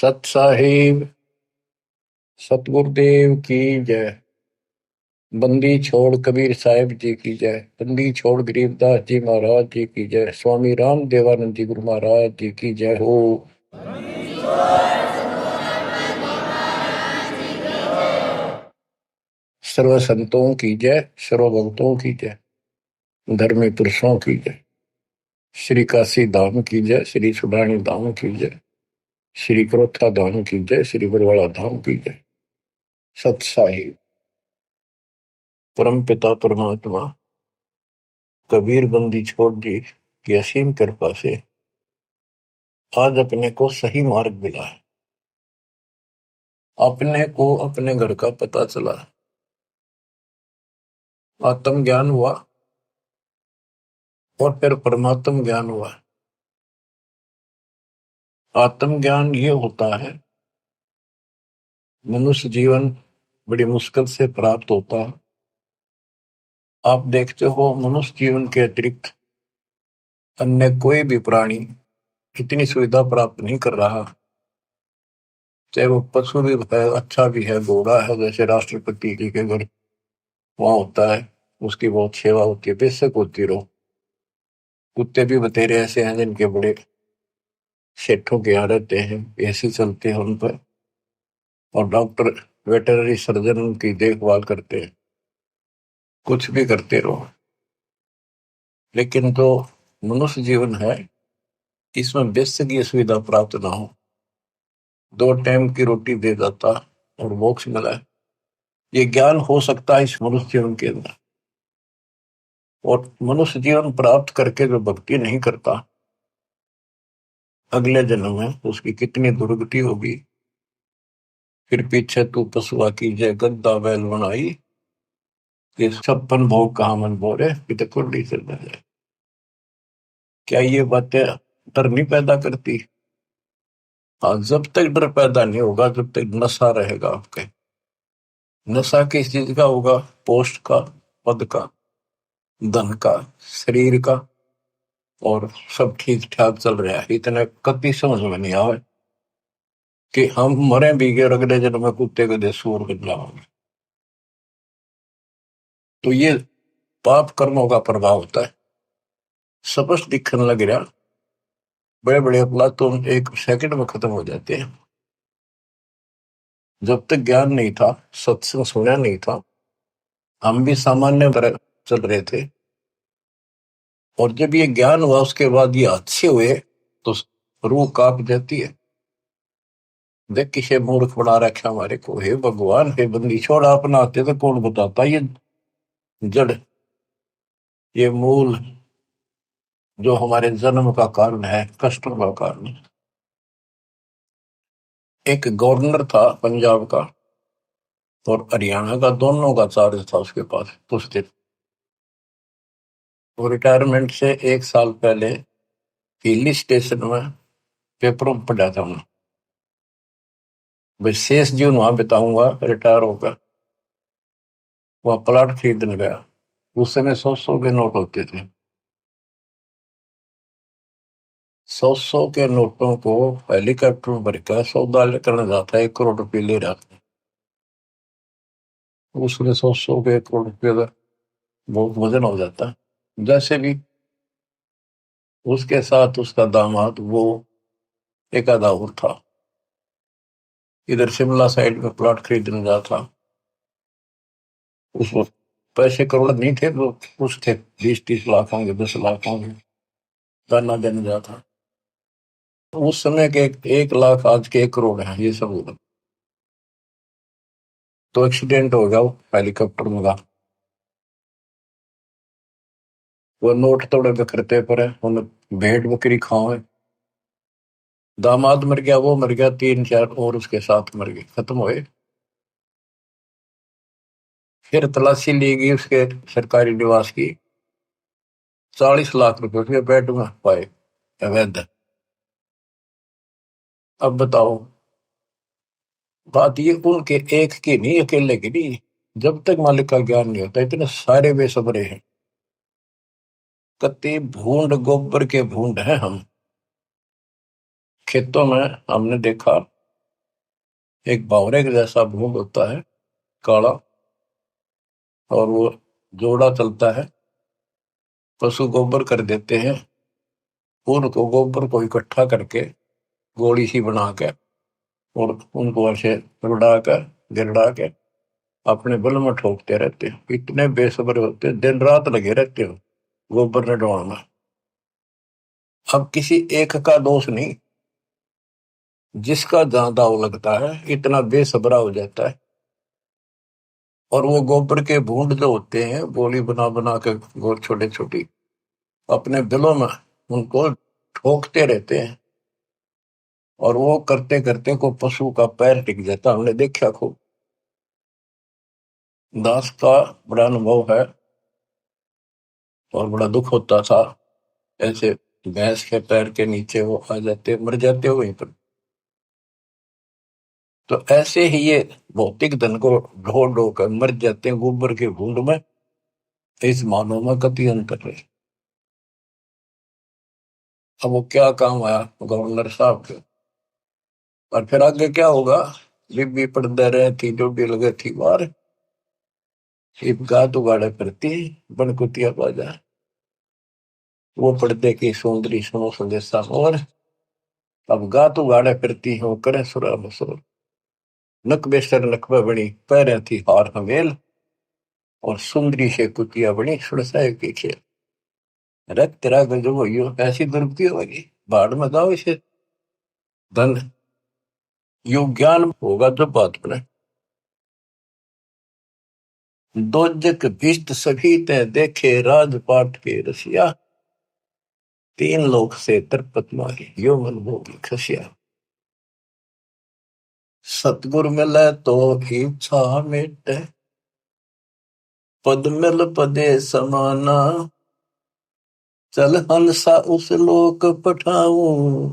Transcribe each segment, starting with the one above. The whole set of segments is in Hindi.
सत साहिब सतगुरुदेव की जय। बंदी छोड़ कबीर साहिब जी की जय। बंदी छोड़ गरीबदास जी महाराज जी की जय। स्वामी राम देवानंद जी गुरु महाराज जी की जय हो। सर्व संतों की जय, सर्व भक्तों की जय, धर्मी पुरुषों की जय। श्री काशी धाम की जय, श्री सुडानी धाम की जय, श्री क्रोथा धाम की जय, श्री बरवाड़ा धाम की जय। सत साहिब परम पिता परमात्मा कबीर बंदी छोड़ जी की असीम कृपा से आज अपने को सही मार्ग मिला है। अपने को अपने घर का पता चला, आत्म ज्ञान हुआ और फिर परमात्म ज्ञान हुआ। आत्म ज्ञान ये होता है, मनुष्य जीवन बड़ी मुश्किल से प्राप्त होता है। आप देखते हो मनुष्य जीवन के अतिरिक्त अन्य कोई भी प्राणी इतनी सुविधा प्राप्त नहीं कर रहा। चाहे वो पशु भी है, अच्छा भी है, घोड़ा है, जैसे राष्ट्रपति जी के घर वहां होता है, उसकी बहुत सेवा होती है, बेशक होती रहो। कुत्ते भी बतेरे ऐसे हैं जिनके बड़े सेठों के यहाँ रहते हैं, ऐसे चलते हैं उन पर, और डॉक्टर वेटरनरी सर्जन उनकी देखभाल करते हैं, कुछ भी करते रहो। लेकिन जो मनुष्य जीवन है, इसमें बेसिक ये सुविधा प्राप्त ना हो, 2 टाइम की रोटी दे देता और मोक्ष मिला है, ये ज्ञान हो सकता है इस मनुष्य जीवन के अंदर। और मनुष्य जीवन प्राप्त करके जो भक्ति नहीं करता, अगले जन्म में उसकी कितनी दुर्गति होगी। फिर पीछे तू पशुआ की जय गद्दा बैल बनाई, ये 56 भोग कहा मन बोरे, पिता कुंडी से जाए। क्या ये बातें डर नहीं पैदा करती? हाँ, जब तक डर पैदा नहीं होगा, जब तक नशा रहेगा आपके। नशा किस चीज का होगा? पोस्ट का, पद का, धन का, शरीर का, और सब ठीक ठाक चल रहा है, इतना कभी समझ में नहीं आवे कि हम मरे भी गए, अगले जन्म में कुत्ते के दे सूर बन जाओगे। तो ये पाप कर्मों का प्रभाव होता है। स्पष्ट दिखने लग रहा, बड़े बड़े अपराध तो 1 सेकंड में खत्म हो जाते हैं। जब तक ज्ञान नहीं था, सत्संग सुना नहीं था, हम भी सामान्य तरह चल रहे थे। और जब ये ज्ञान हुआ, उसके बाद ये अच्छे हुए, तो रूह कांप जाती है। देख किसे मूर्ख बना रखा हमारे को, हे भगवान, हे बंदी छोड़, अपना आते तो कौन बताता। ये जड़, ये मूल जो हमारे जन्म का कारण है, कष्टों का कारण। एक गवर्नर था पंजाब का और हरियाणा का, दोनों का चार्ज था उसके पास उस दिन। वो रिटायरमेंट से 1 साल पहले हिली स्टेशन में पेपरों में पढ़ा था उन्होंने, भाई शेष जीवन वहां बिताऊंगा रिटायर होकर। वह प्लाट खरीदने गया। उस समय 100-100 के नोट होते थे। 100-100 के नोटों को हेलीकॉप्टर में भरकर सौदा करने जाता है, 1 करोड़ रुपये ले रहा था। उसमें 100-100 के 1 करोड़ रुपये का बहुत वजन हो जाता है। जैसे भी उसके साथ उसका दामाद, वो एक आधा और था, इधर शिमला साइड में प्लॉट खरीदने जा था। उस वक्त पैसे करोड़ नहीं थे, वो कुछ थे, 20-30 लाख होंगे, 10 लाख होंगे, दाना देने जा था। उस समय के 1 लाख आज के 1 करोड़ है, ये सब होगा। तो एक्सीडेंट हो गया, वो हेलीकॉप्टर में था। वो नोट तोड़े बिखरते पड़े, उन्हें भेड़ बकरी खाओ। दामाद मर गया, वो मर गया, 3-4 और उसके साथ मर गए, खत्म हुए। फिर तलाशी ली गई उसके सरकारी निवास की, 40 लाख रुपए उसके बेड में पाए अवैध। अब बताओ, बात ये उनके एक की नहीं, अकेले की नहीं। जब तक मालिक का ज्ञान नहीं होता, इतने सारे बेसबरे हैं, कत्ते भूंड, गोबर के भूंड हैं हम। खेतों में हमने देखा, एक बावरे के जैसा भूत होता है, काला, और वो जोड़ा चलता है। पशु गोबर कर देते हैं, उनको गोबर को इकट्ठा करके गोली सी बना के और उनको ऐसे रुड़ा कर गिरड़ा के अपने बल में ठोकते रहते हैं। इतने बेसब्र होते हैं, दिन रात लगे रहते हो गोबर ने डोड़ना। अब किसी एक का दोष नहीं, जिसका जहां दाव लगता है इतना बेसब्रा हो जाता है। और वो गोबर के बूंद जो होते हैं, गोली बना बना के गोल छोटे छोटी अपने दिलों में उनको ठोकते रहते हैं। और वो करते करते को पशु का पैर टिक जाता, हमने देखा खूब। दास का बड़ा अनुभव है और बड़ा दुख होता था। ऐसे भैंस के पैर के नीचे वो आ जाते, मर जाते हो वहीं पर। तो ऐसे ही ये भौतिक धन को ढो ढो कर मर जाते हैं गोबर के बूंद में। इस मानव में कति अंतर है। अब वो क्या काम आया गवर्नर साहब के, और फिर आगे क्या होगा। बीबी पड़दे रहे थी, जो भी लगे थी बार गात उगाड़े फिरती बनकुतिया बाजा। वो पर्दे की सौंदर्य सुनो संदेशा और अब गात उगाड़े फिरती हो करे सुरा बसोर। नक बेसर नकबा बनी पैरे थी हार हमेल, और सुंदरी से कुतिया बनी सुरसाए की खेल। रख तेरा गजब हो ऐसी दुर्गति होगी, बाढ़ में गाओ इसे धन। यु ज्ञान होगा जब बात बने। दोजक भिष्ट सभी ते देखे राजपाट के रसिया, तीन लोक से तरपत माही यो मन भोगी खसिया। सतगुर मिले तो इच्छा मिटे, पद मिल पदे समाना। चल हंसा उस लोक पठाऊं,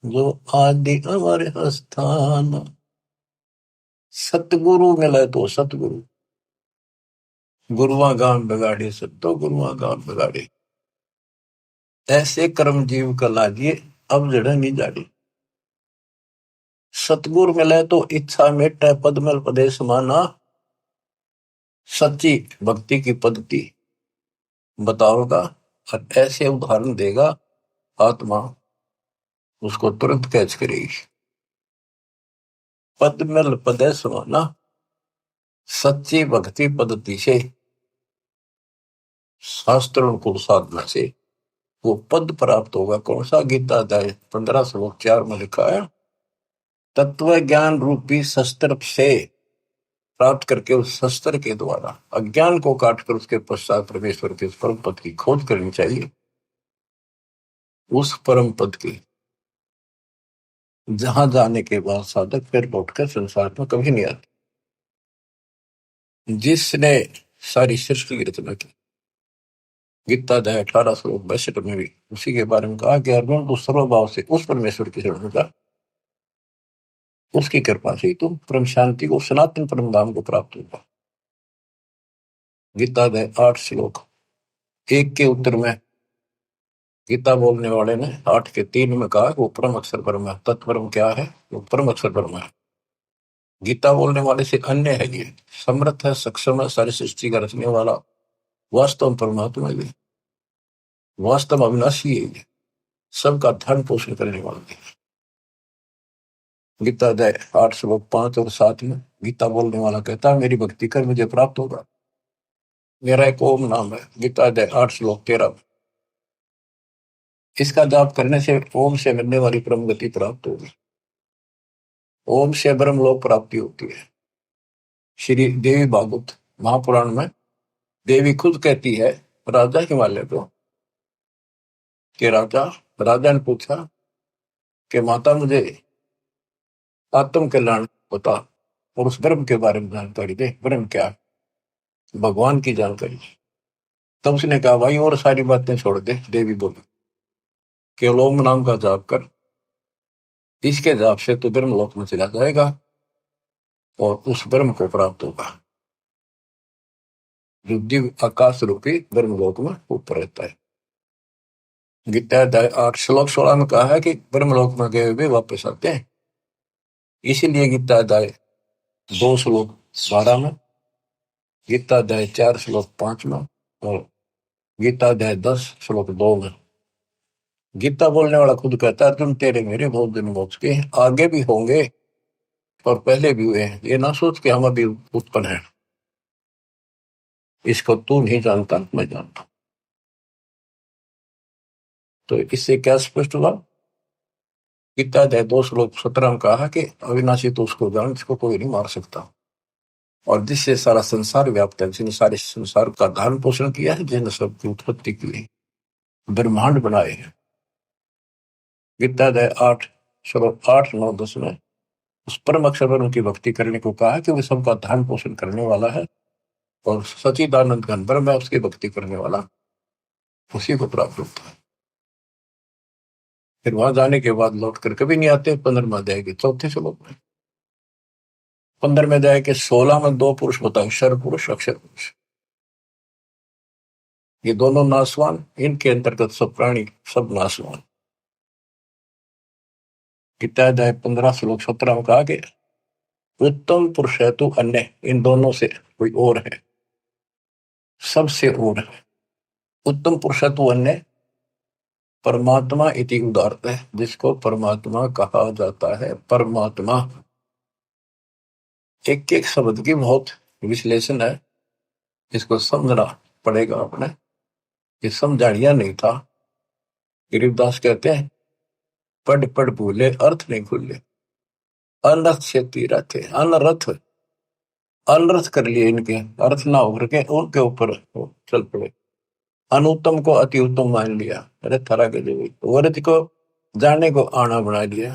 जो आदि अमर स्थान। सतगुरु मिले तो सतगुरु, गुरुआ गाम बिगाड़े सत्तो गुरुआ गाम बिगाड़े। ऐसे कर्म जीव का लाजिए, अब जड़ नहीं जाड़ी। सतगुरु मिले तो इच्छा मेटे, पद मिल पदे समाना। सच्ची भक्ति की पद्धति बताओगा और ऐसे उदाहरण देगा, आत्मा उसको तुरंत कैच करेगी। पद मिल पदे समाना, सच्ची भक्ति पद्धति से, शास्त्रों को साधना से वो पद प्राप्त होगा। कौन सा? गीता अध्याय 15 श्लोक 4 में लिखा है, तत्व ज्ञान रूपी शस्त्र से प्राप्त करके उस शस्त्र के द्वारा अज्ञान को काटकर उसके पश्चात परमेश्वर के परम पद की खोज करनी चाहिए। उस परम पद की जहां जाने के बाद साधक फिर लौटकर संसार में कभी नहीं आते। जिसने सारी सृष्टि की रचना की, गीता अध्याय 18 श्लोक 62 में भी उसी के बारे में कहा कि अर्जुन तू सर्वभाव से उस परमेश्वर की शरण जा, उसकी कृपा से ही तुम परम शांति को, सनातन परम धाम को प्राप्त होगा। गीता अध्याय 8 श्लोक 1 के उत्तर में गीता बोलने वाले ने 8 के 3 में कहा वो परम अक्षर परम है। तत्परम क्या है? वो परम अक्षर परम है। गीता बोलने वाले से अन्य है, ये समर्थ है, सक्षम है, सारी सृष्टि का रचने वाला वास्तव परमात्मा है, वास्तव अविनाशी है, ये सबका धन पोषण करने वाला है। गीता अध्याय 8 श्लोक 5 और 7 में गीता बोलने वाला कहता है मेरी भक्ति कर मुझे प्राप्त होगा। मेरा एक ओम नाम है। गीता अध्याय 8 श्लोक 13 में इसका जाप करने से ओम से मिलने वाली परम गति प्राप्त होगी। ओम से ब्रह्म लोक प्राप्ति होती है। श्री देवी भागवत महापुराण में देवी खुद कहती है राजा हिमालय को कि राजा ने पूछा कि माता मुझे आत्म कल्याण बता और उस ब्रह्म के बारे में जानकारी दे। ब्रह्म क्या है? भगवान की जानकारी। तब उसने कहा भाई और सारी बातें छोड़ दे। देवी बोली केवल ओम नाम का जाप कर, इसके जाप से तो ब्रह्म लोक में चला जाएगा और उस ब्रह्म को प्राप्त होगा जो दिव्य आकाश रूपी ब्रह्म लोक में ऊपर रहता है। गीता अध्याय 8 श्लोक 16 में कहा है कि ब्रह्म लोक में गए हुए वापस आते हैं। इसीलिए गीता अध्याय 2 श्लोक 12 में, गीता अध्याय 4 श्लोक 5 में, और गीता अध्याय 10 श्लोक 2 में गीता बोलने वाला खुद कहता है, तुम तेरे मेरे बहुत दिन मोक्ष के आगे भी होंगे और पहले भी हुए हैं। ये ना सोच के हम अभी उत्पन्न है, इसको तू नहीं जानता, मैं जानता। तो इससे क्या स्पष्ट हुआ? गीता अध्याय 2 श्लोक 17 में कहा कि अविनाशी तो उसको जान जिसको कोई नहीं मार सकता, और जिससे सारा संसार व्याप्त है, जिसने सारे संसार का धारण पोषण किया है, जिसने सबकी उत्पत्ति की है, ब्रह्मांड बनाए हैं। गीता अध्याय 8 श्लोक 8, 9, 10 में उस परम अक्षर ब्रह्म की भक्ति करने को कहा कि वो सबका धारण पोषण करने वाला है, और सचिदानंद घन ब्रह्म है, उसकी भक्ति करने वाला उसी को प्राप्त होता है। फिर वहां जाने के बाद लौट कर कभी नहीं आते। 15वें अध्याय के 4 श्लोक में, 15वें अध्याय के 16 में 2 पुरुष बताए, क्षर पुरुष अक्षर पुरुष। ये दोनों नासवान, इनके अंतर्गत सब प्राणी सब नासवान। गीता अध्याय 15 श्लोक 17 में कहा कि उत्तम पुरुष है तो अन्य, इन दोनों से कोई और है, सबसे और है। उत्तम पुरुष है तो अन्य परमात्मा इति उदारत है, जिसको परमात्मा कहा जाता है। परमात्मा एक एक शब्द की बहुत विश्लेषण है, इसको समझना पड़ेगा अपने। ये समझाड़िया नहीं था। गरीबदास कहते हैं, पढ़ पढ़ भूले अर्थ नहीं खुले, अनर्थ से तीरा थे। अनर्थ अनर्थ कर लिए, इनके अर्थ ना होकर के उनके ऊपर चल पड़े। अनुत्तम को अति उत्तम मान लिया, अरे थरा के जो वर्थ को जाने को आना बना लिया।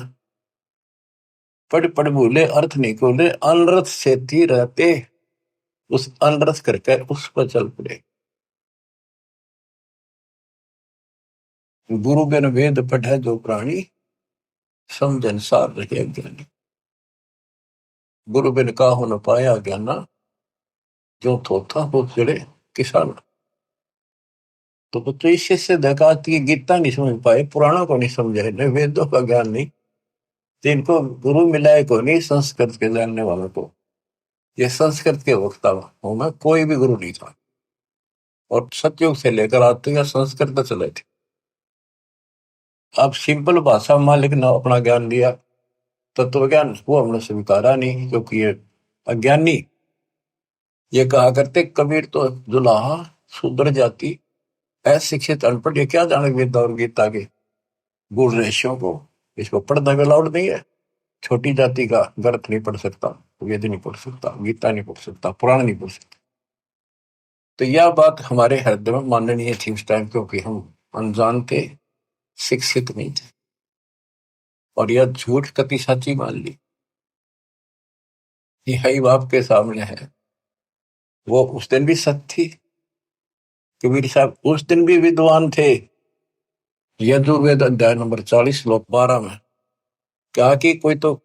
पढ़ पढ़ भूले अर्थ नहीं खोले, अनर्थ से थी रहते, उस अनर्थ करके उस पर चल पड़े। गुरु बिन वेद पढ़े जो प्राणी, समझन सार रहे ज्ञानी। गुरु बिन का हो न पाया ज्ञाना, जो थोथा हो चढ़े किसान। तो बच्चों इससे से देखा कि गीता नहीं समझ पाए, पुराणों को नहीं समझे, न वेदों का ज्ञान नहीं, तो इनको गुरु मिलाए को नहीं, संस्कृत के जानने वालों को। ये संस्कृत के वक्ता हूं मैं, कोई भी गुरु नहीं था, और सतयुग से लेकर आज तक संस्कृत चले थे। अब सिंपल भाषा में मालिक ने अपना ज्ञान दिया, तत्व ज्ञान, वो हमने स्वीकारा नहीं, क्योंकि ये अज्ञानी। ये कहा करते कबीर तो जुलाहा शूद्र जाति, अशिक्षित अनपढ़, ये क्या जाने वेद और गीता के गुण रहस्यों को। इसको पढ़ना भी अलाउड नहीं है। छोटी जाति का ग्रंथ नहीं पढ़ सकता, वेद नहीं पढ़ सकता, गीता नहीं पढ़ सकता, पुराण नहीं पढ़ सकता। तो यह बात हमारे हृदय में माननीय थी उस टाइम, क्योंकि हम अनजान थे, शिक्षित नहीं थे, और यह झूठ कति सच्ची मान ली। यही बाप के सामने है। वो उस दिन भी सत्य थी। कबीर साहब उस दिन भी विद्वान थे। यजुर्वेद अध्याय नंबर 40 श्लोक 12 में कहा कि कोई तो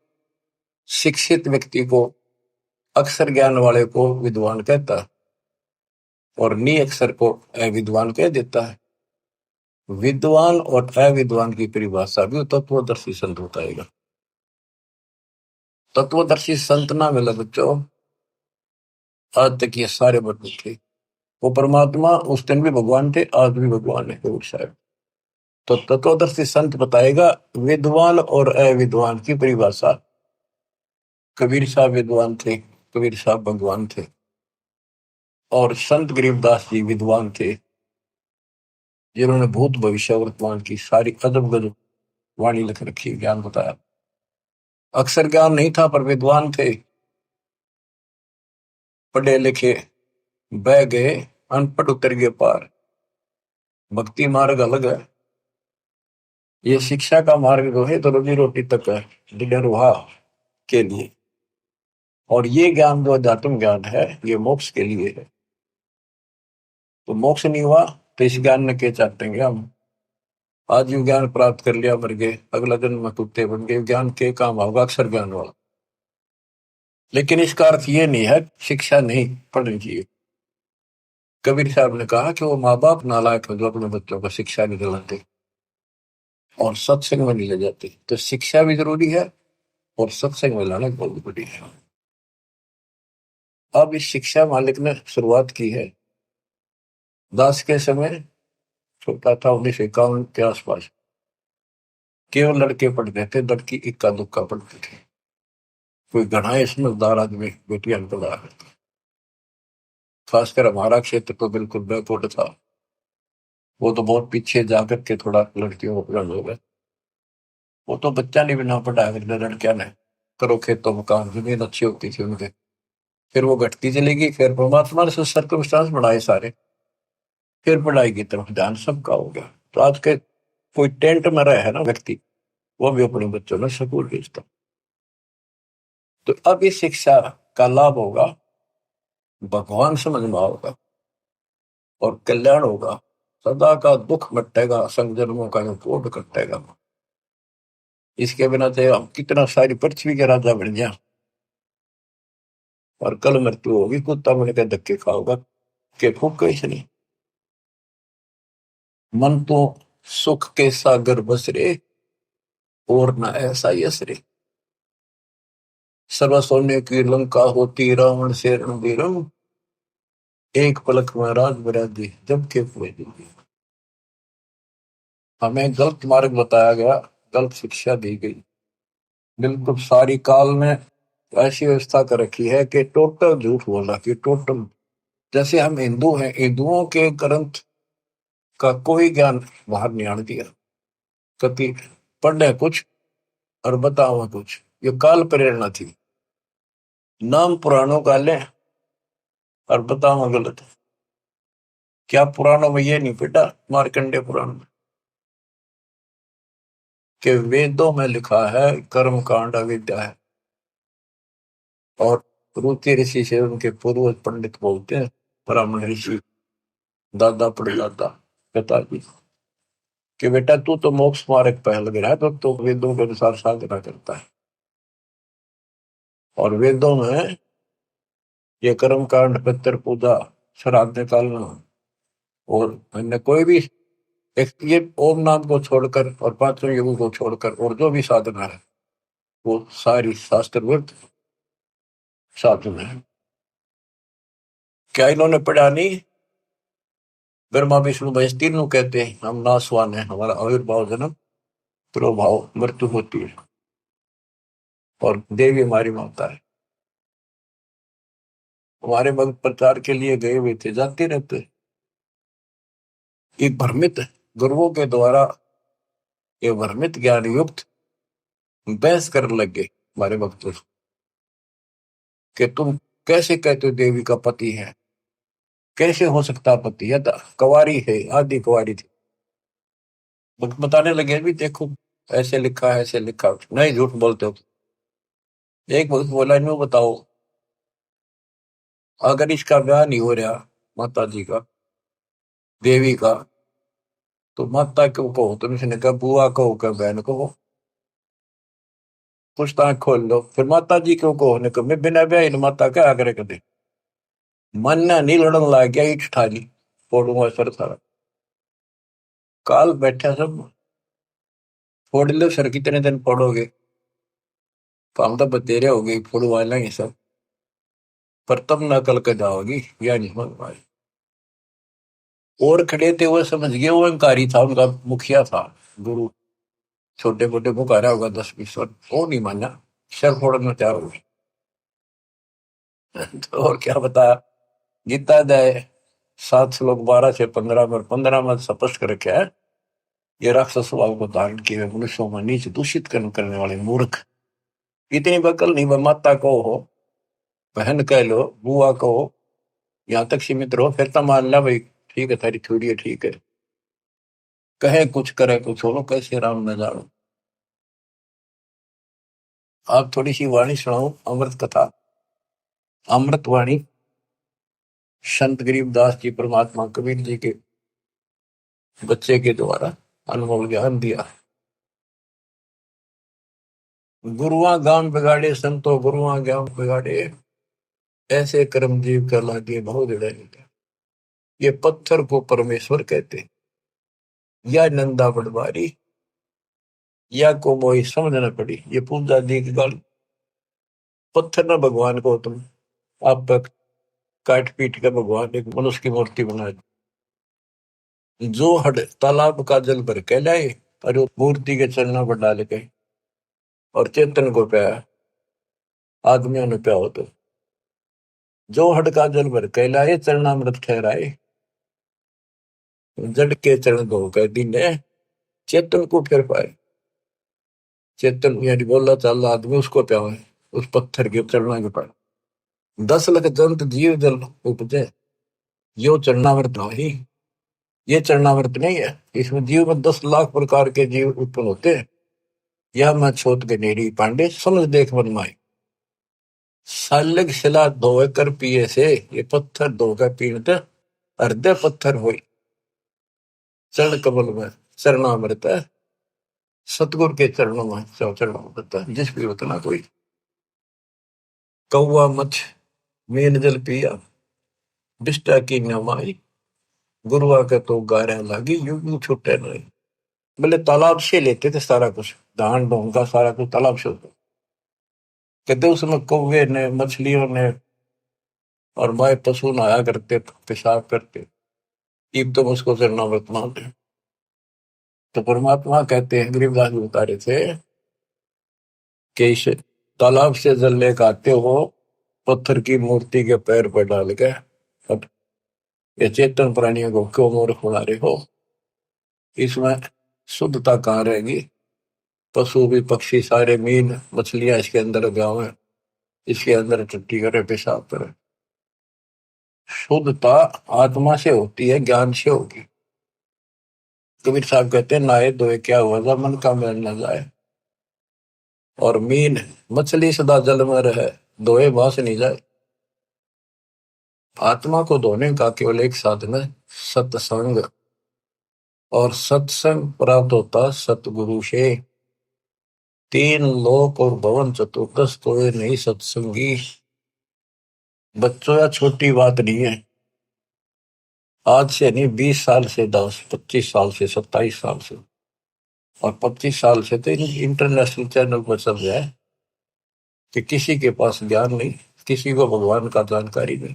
शिक्षित व्यक्ति को, अक्षर ज्ञान वाले को विद्वान कहता है, और नी अक्षर को अविद्वान कह देता है। विद्वान और अविद्वान की परिभाषा भी तत्वदर्शी संत बताएगा। तत्वदर्शी संत ना मिला बच्चों, आज तक ये सारे बदल थे। वो परमात्मा उस दिन भी भगवान थे, आज भी भगवान है कबीर साहब। तो तत्वदर्शी संत बताएगा विद्वान और अविद्वान की परिभाषा। कबीर साहब विद्वान थे, कबीर साहब भगवान थे, और संत गरीबदास जी विद्वान थे, जिन्होंने भूत भविष्य वर्तमान की सारी अजब गजब वाणी लिख रखी, ज्ञान बताया। अक्षर ज्ञान नहीं था पर विद्वान थे, पढ़े लिखे बह गए, अनपढ़ उतर गए पार। भक्ति मार्ग अलग है, ये शिक्षा का मार्ग जो है तो रोजी रोटी तक है, निर्वाह के लिए। और ये ज्ञान जो अध्यात्म ज्ञान है, ये मोक्ष के लिए है। तो मोक्ष नहीं हुआ तो इस ज्ञान ने के चाटेंगे हम। आज ये ज्ञान प्राप्त कर लिया, मर गए, अगला जन्म में कुत्ते बन गए, ज्ञान के काम होगा अक्षर ज्ञान वाला। लेकिन इसका अर्थ ये नहीं है शिक्षा नहीं पढ़नी चाहिए। कबीर साहब ने कहा कि वो माँ बाप नालायक है जो अपने बच्चों को शिक्षा नहीं दिलाते और सत्संग में नहीं ले जाते। तो शिक्षा भी जरूरी है और सत्संग में लाना बहुत बड़ी है। अब इस शिक्षा मालिक ने शुरुआत की है दास के समय, छोटा था 1951 के आसपास, केवल लड़के पढ़ते थे, लड़की इक्का दुक्का पढ़ते थे। कोई घना ही समझदार आदमी बेटियां पढ़ा करता। खासकर हमारा क्षेत्र तो बिल्कुल बैकवर्ड था, वो तो बहुत पीछे जाकर के थोड़ा लड़कियों को पढ़ा हो गए। वो तो बच्चा नहीं बिना पढ़ाया करते लड़कियां ने, करो खेतों में काम, जमीन अच्छी होती थी उनके। फिर वो घटती चली गई, फिर परमात्मा ने सर्कमस्टांस बढ़ाए सारे, फिर पढ़ाई की तरफ ध्यान सबका हो गया। तो आज के कोई टेंट में रहे है ना व्यक्ति, वो भी अपने बच्चों में स्कूल भेजता। तो अब इस शिक्षा का लाभ होगा, भगवान समझ में होगा और कल्याण होगा। सदा का दुख मिटेगा, संजन्मों का जो कोट कटेगा। इसके बिना तो हम कितना सारी पृथ्वी के राजा बन गया, और कल मृत्यु होगी, कुत्ता बन के धक्के खाओगा के फूक कैसे नहीं। मन तो सुख के सागर बसरे, और न ऐसा यसरे। सर्व सोने की लंका होती, रावण से रणबीरम, एक पलक में राज बरादी जब के पूरे दिन। हमें गलत मार्ग बताया गया, गलत शिक्षा दी गई। बिल्कुल सारी काल ने ऐसी व्यवस्था कर रखी है कि टोटल झूठ बोला कि टोटल, जैसे हम हिंदू हैं, हिंदुओं के ग्रंथ का कोई ज्ञान बाहर नहीं आने दिया। कति पढ़े कुछ और बताओ कुछ, ये काल प्रेरणा थी। नाम पुराणों का लें और बताओ गलत। क्या पुराणों में ये नहीं बेटा, मार्कंडे पुराण में, कि वेदों में लिखा है कर्म कांड अविद्या है, और रुचि ऋषि से उनके पूर्वज पंडित बोलते हैं, ब्राह्मण ऋषि, दादा परदादा पिताजी, कि बेटा तू तो मोक्ष मार्ग पहल गया है, तो वेदों के अनुसार साधना करता है। और वेदों में ये कर्म कांड, पितर पूजा, श्राद्ध निकालना, और अन्य कोई भी एक ये ओम नाम को छोड़कर और पांचों युगों को छोड़कर और जो भी साधना है, वो सारी शास्त्रविद साधना है। क्या इन्होंने पढ़ा नहीं? ब्रह्मा विष्णु महेश तीनों कहते हैं हम नासवान है, हमारा आविर्भाव जन्म प्रभाव मृत्यु होती है, और देवी हमारी माता है। हमारे भक्त प्रचार के लिए गए हुए थे, जाते रहते। एक भ्रमित गुरुओं के द्वारा ये भ्रमित ज्ञान युक्त बहस करने लगे हमारे भक्तों से, कि तुम कैसे कहते हो देवी का पति है, कैसे हो सकता पति है, कुंवारी है, आदि कुंवारी थी। बताने लगे भी देखो ऐसे लिखा है, ऐसे लिखा, नहीं झूठ बोलते हो। एक भक्त बोला इन्हों बताओ, अगर इसका ब्याह नहीं हो रहा माता जी का, देवी का, तो माता क्यों कहो तुम? इसने कहा बुआ कहो, क्या बहन कहो, पूछताछ खोल लो। फिर माता जी क्यों कहो ने कहा मैं बिना ब्याह माता क्या आग्रह कर दे। मन नहीं लड़न लग गया, ईट ठाली फोड़ूंगा सर सारा। काल बैठा सब, फोड़ लो सर, कितने दिन फोड़ोगे, काम तो बतेरे हो गई, फोड़वा लेंगे सब, पर तब न कल के जाओगी, या नहीं मन पाए। और खड़े थे वो समझ गए, वो अहंकारी था, उनका मुखिया था गुरु, छोटे मोटे पुकारा होगा 10-20 वर्ष, वो नहीं माना, सर फोड़ना तैयार हो गए। तो और क्या बताया, गीता अध्याय 7 श्लोक 12 से 15 में, 15 में स्पष्ट कर रखा है, ये राक्षस स्वभाव को धारण किए मनुष्यों में नीच दूषित कर्म करने वाले मूर्ख, इतनी बकल नहीं, माता को हो, बहन कह लो, बुआ कहो, यहाँ तक सीमित रहो, फिर तो मान ला भाई ठीक है, थारी थोड़ी है ठीक है, कहे कुछ करे कुछ हो, कैसे राम न जानो। आप थोड़ी सी वाणी सुनाओ, अमृत कथा, अमृत वाणी, संत गरीबदास जी परमात्मा कबीर जी के बच्चे के द्वारा अनमोल ज्ञान दिया। गुरुआ गांव बिगाड़े संतो, गुरुआ गांव बिगाड़े, ऐसे कर्म जीव कर लागे बहुत जड़े। ये पत्थर को परमेश्वर कहते, या नंदा पटवारी, या को मोई समझ न पड़ी, ये पूजा दी की गाली। पत्थर ना भगवान को तुम आप तक काट पीट के भगवान एक मनुष्य की मूर्ति बना दी। जो हड तालाब का जल भर के लाए और वो मूर्ति के चरणों पर डाल के और चेतन को पाया, आदमियों ने प्या हो तो जो हड का जल भर के लाए चरणामृत ठहराए, जड़ के चरण धो कर दीने चेतन को फिर पाए। चेतन यानी बोला चाल आदमी उसको प्या है, उस पत्थर के चरणों के पाए। 10 लाख जंत जीव जल उपजे, यो चरणामृत ही। ये चरणामृत नहीं है, इसमें जीव में 10 लाख प्रकार के जीव उत्पन्न होते हैं। यह मैं छोट के नेड़ी पांडे समझ देख मन माई। सालग शिला धोए कर पिए से, ये पत्थर धोकर पीते हृदय पत्थर होई। चरण कमल में चरणामृत है, सतगुरु के चरणों में चरणामृत है। जिस भी उतना कोई कौआ मछ मेन जल पिया, बिष्टा की नमाई। गुरुआ के तो गारे लागी, यूं यूं छुट्टे नहीं। बोले तालाब से लेते थे सारा कुछ, धान ढोंगा सारा कुछ तालाब से होता। कहते उसमें कौवे ने मछलियों ने और माए पशु नहाया करते पेशाब करते। इब तो उसको चरणामृत मानते। तो परमात्मा कहते हैं, गरीबदास जी बता रहे थे कि इस तालाब से जल लेकर आते हो, पत्थर की मूर्ति के पैर पर डाल के, अब ये चेतन प्राणियों को क्यों मूर्ख बना रहे हो? इसमें शुद्धता कहाँ रहेगी? पशु भी पक्षी सारे मीन मछलियां इसके अंदर गाँव है, इसके अंदर टट्टी करे पेशाब करे। शुद्धता आत्मा से होती है, ज्ञान से होगी। कबीर साहब कहते हैं नहाए धोए क्या हुआ, जब मन का मैल न जाए। और मीन मछली सदा जल में रहे, धोए बास नहीं जाए। आत्मा को धोने का केवल एक साधन है, सत्संग। और सत्संग प्राप्त होता सतगुरु से। 3 लोक और भवन चतुर्दश तो नहीं सत्संगी। बच्चों या छोटी बात नहीं है। आज से नहीं, 20 साल से 10 25 साल से 27 साल से और 25 साल से तो इंटरनेशनल चैनल पर चल रहा है कि किसी के पास ज्ञान नहीं, किसी को भगवान का जानकारी नहीं,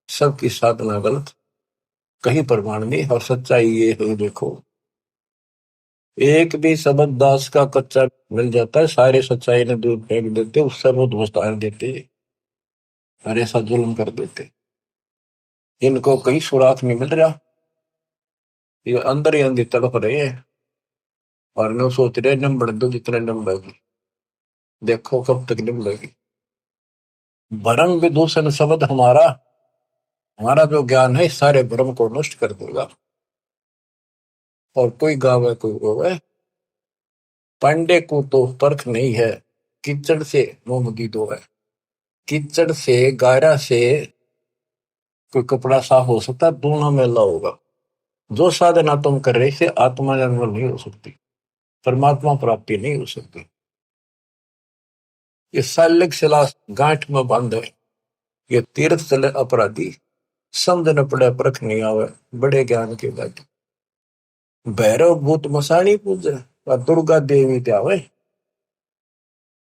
सबकी साधना गलत, कहीं प्रमाण नहीं। और सच्चाई ये है, देखो एक भी शब्द दास का कच्चा मिल जाता है, सारे सच्चाई ने दूर फेंक देते, उससे बहुत वस्तार देते और ऐसा जुल्म कर देते। इनको कहीं सुराग नहीं मिल रहा, ये अंदर ही अंदर तड़प रहे हैं और न सोच रहे नंबर दो जितने नंबर, देखो कब तक निभलेगी। भरम विदूषण शब्द हमारा, हमारा जो ज्ञान है सारे भ्रम को नष्ट कर देगा। और कोई गावे कोई रोवे, पांडे को तो परख नहीं है, कीचड़ से मोमगी दो है। कीचड़ से गारा से कोई कपड़ा साफ हो सकता, दोनों मेला होगा। जो साधना तुम कर रहे से आत्मा निर्मल नहीं हो सकती, परमात्मा प्राप्ति नहीं हो सकती। ये सालिक शिला गांठ में बांध है, ये तीर्थ चले अपराधी, समझ न पड़े परख नहीं आवे, बड़े ज्ञान के गाठी। भैरव भूत मसाणी पूजे और दुर्गा देवी त्यावे,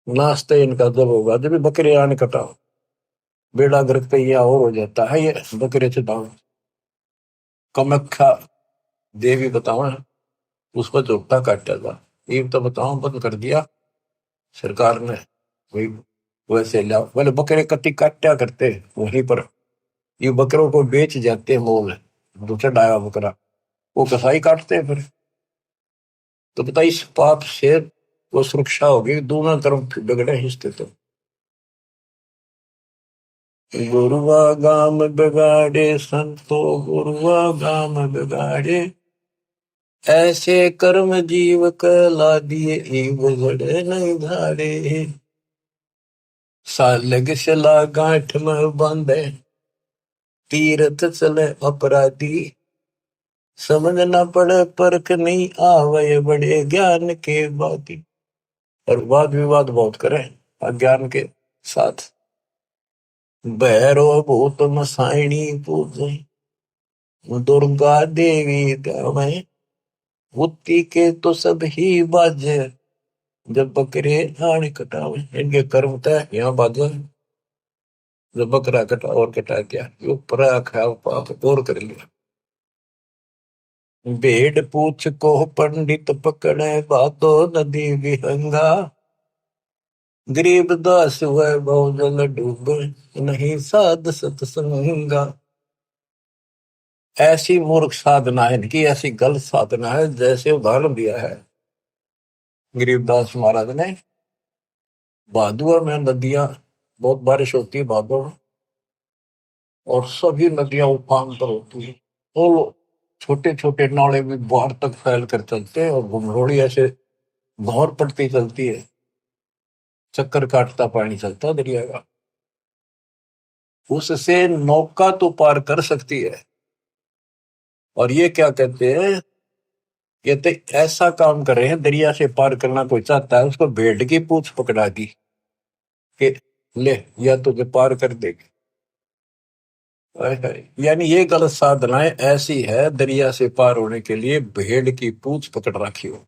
नाश्ते इनका जब होगा जब बकरे आने कटाओ, बेड़ा गर्क पे यह और हो जाता है। ये बकरे चढ़ाओ, कमख्या देवी बताओ, उसको चौकटा काटा था। ये तो बताओ बंद कर दिया सरकार ने, वही वैसे लाओ। बोले बकरे कति काटा करते वहीं पर, ये बकरों को बेच जाते हैं मोल, जो चढ़ाया बकरा वो कसाई काटते हैं फिर। तो बता इस पाप से वो सुरक्षा होगी, दोनों तरफ बिगड़े हिस्से। तो गुरुआ गाम बिगाड़े संतो, गुरुआ गाम बिगाड़े, ऐसे कर्म जीव कला दिए बिगड़े नहीं धारे। सालग शिला गांठ में बांधे, तीर्थ चले अपराधी, समझ न पड़े परख नहीं आवे, बड़े ज्ञान के बाती। और वाद विवाद बहुत करे अज्ञान के साथ। भैरव भूत मसाइणी पूजे, दुर्गा देवी गावे, बुद्धि के तो सब ही बाजे, जब बकरे आने कटावे। इनके कर्म तय यहाँ बाजे, जो बकरा कटा और कटा दिया, जो परा खाया वो पाप और कर लिया। भेड़ पूछ को पंडित पकड़े, बातो नदी विहंगा। गरीब दास वह बहुजल डूबे, नहीं साध सत्संगा। ऐसी मूर्ख साधना है इनकी, ऐसी गलत साधना है। जैसे उदाहरण दिया है गरीबदास महाराज ने, भादुआ में नदियां, बहुत बारिश होती है भादुआ में, और सभी नदियां उफान पर होती है। तो छोटे छोटे नाले भी बाहर तक फैल कर चलते हैं, और घुमरोड़ी ऐसे भौर पड़ती चलती है, चक्कर काटता पानी चलता है दरिया का। उससे नौका तो पार कर सकती है। और ये क्या कहते हैं, कहते ऐसा काम कर रहे हैं, दरिया से पार करना कोई चाहता है उसको भेड़ की पूंछ पकड़ा दी कि ले, या तुझे पार कर देगी। यानी ये गलत साधनाएं ऐसी है, दरिया से पार होने के लिए भेड़ की पूंछ पकड़ रखी हो,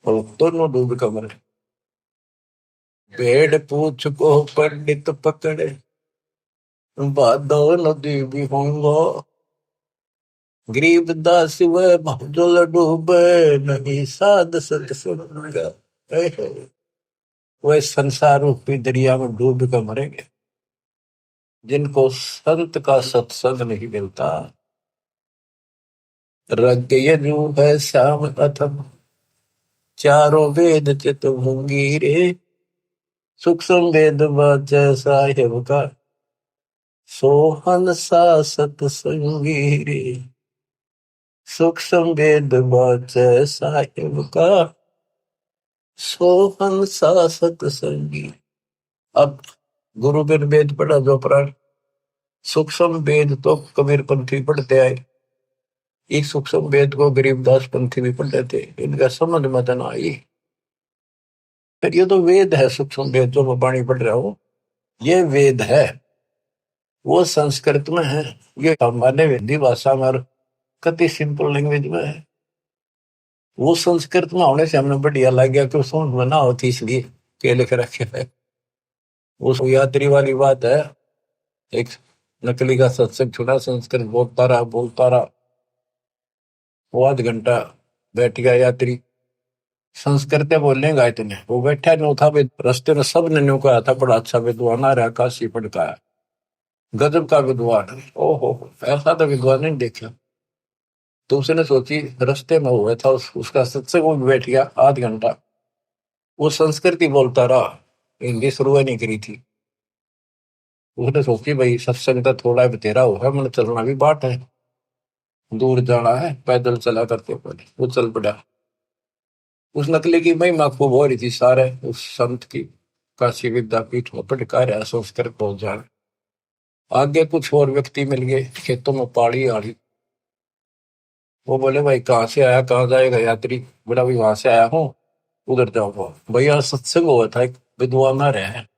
और दोनों डूब कर मरे। भेड़ पूंछ को पंडित पकड़े, बादो नदी भी होंगो। गरीब दास वह भजल डूबे, नहीं साध सत्संगा। वह संसार रूपी दरिया में डूब कर मरेंगे जिनको संत का सत्संग नहीं मिलता। रग यजु है श्याम अथम, चारों वेद चित होंगी रे। सूक्ष्म वेद साहेब का, सोहन सा सत्संगी रे। सूक्ष्म वेद साहेब का, सोहन सा सत्संगी। अब गुरु बिन वेद पढ़ा जो प्राण, सूक्ष्म वेद तो कबीर पंथी पढ़ते आए, इस सूक्ष्म वेद को गरीबदास पंथी भी पढ़ते थे, इनका समझ में तो ना आई। फिर ये तो वेद है, सूक्ष्म वेद जो मैं वाणी पढ़ रहा हूं, ये वेद है, वो संस्कृत में है, ये हमारे हिंदी भाषा में कति सिंपल लैंग्वेज में है। वो संस्कृत में होने से हमने बढ़िया लग गया कि समझ में ना होती, इसलिए के लिख रखे है। उस यात्री वाली बात है, एक नकली का सत्संग छुड़ा, संस्कृत बोलता रहा, वो आध घंटा बैठ गया यात्री, संस्कृत बोलेगा इतने, वो बैठा नहीं था। रास्ते में सब ने न्यू कहा था बड़ा अच्छा विद्वान आ रहा, काशी पढ़ का है, गजब का विद्वान है। ओहो, ऐसा तो विद्वान नहीं देखा। तो उसने सोची, रास्ते में हुआ था उसका सत्संग, वो बैठ गया आध घंटा, वो संस्कृत ही बोलता रहा, हिंदी शुरू नहीं करी थी। उसने सोची भाई सत्संग तो थोड़ा बतेरा होगा, मैंने चलना भी बाट है, दूर जाना है, पैदल चला करते पहले वो चल पड़ा। उस नकली की महिमा खूब हो रही थी, सारे उस संत की काशी विद्यापीठ में पटका रहा संस्कृत पहुंच जाए। आगे कुछ और व्यक्ति मिल गए, खेतों में पाड़ी आड़ी, वो बोले भाई कहाँ से आया, कहाँ जाएगा यात्री। बोला भाई वहां से आया हूँ, उधर जाऊंगा। भैया सत्संग हुआ था, एक विद्वान आ रहे हैं,